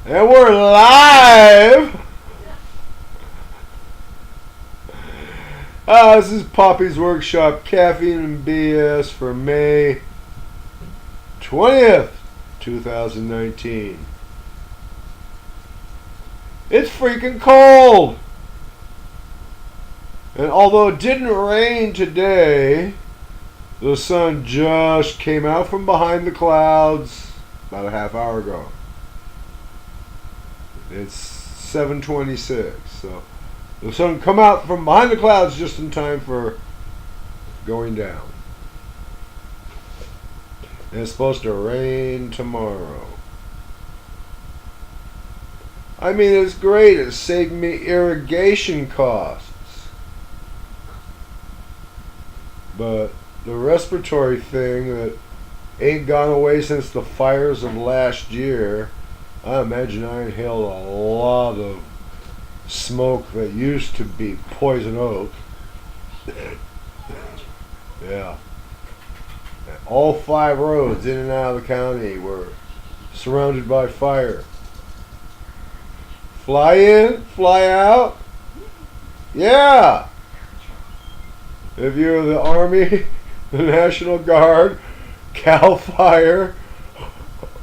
And we're live! This is Poppy's Workshop, Caffeine and BS for May 20th, 2019. It's freaking cold! And although it didn't rain today, the sun just came out from behind the clouds about a half hour ago. It's 7:26, so the sun come out from behind the clouds just in time for going down. And it's supposed to rain tomorrow. I mean, it's great. It saved me irrigation costs. But the respiratory thing that ain't gone away since the fires of last year, I imagine I inhaled a lot of smoke that used to be poison oak. Yeah. All 5 roads in and out of the county were surrounded by fire. Fly in, fly out. Yeah. If you're the Army, the National Guard, Cal Fire,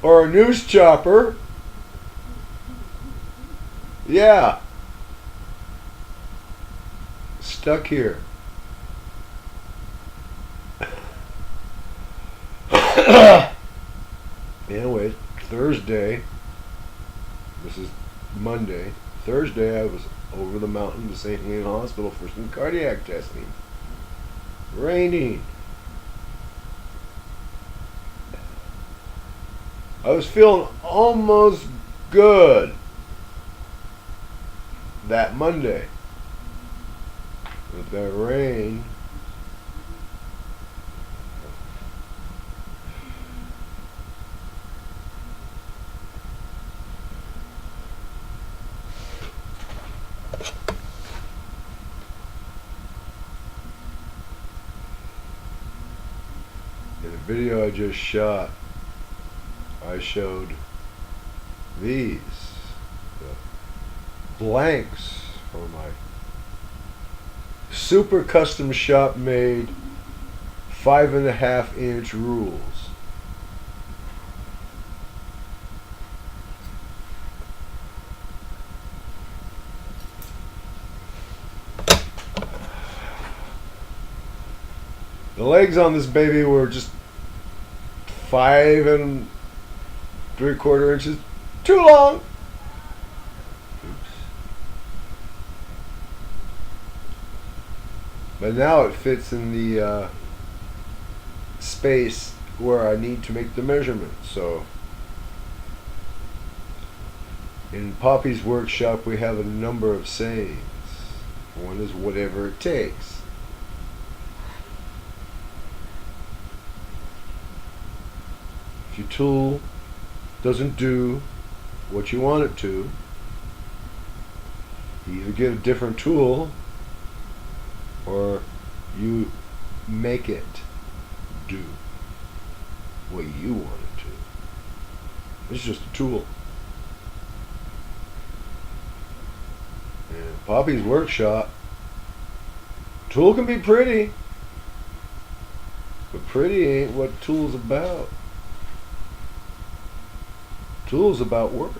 or a news chopper, yeah. Stuck here. Anyway, Thursday, this is Monday, Thursday I was over the mountain to St. Helena Hospital for some cardiac testing. Raining. I was feeling almost good that Monday. With that rain, in the video I just shot, I showed these, the blanks for my super custom shop made 5.5-inch rules. The legs on this baby were just 5 3/4 inches too long. But now it fits in the space where I need to make the measurement. So in Poppy's Workshop we have a number of sayings. One is whatever it takes. If your tool doesn't do what you want it to, you either get a different tool or you make it do what you want it to. It's just a tool. And Poppy's Workshop, tool can be pretty, but pretty ain't what tool's about. Tool's about work.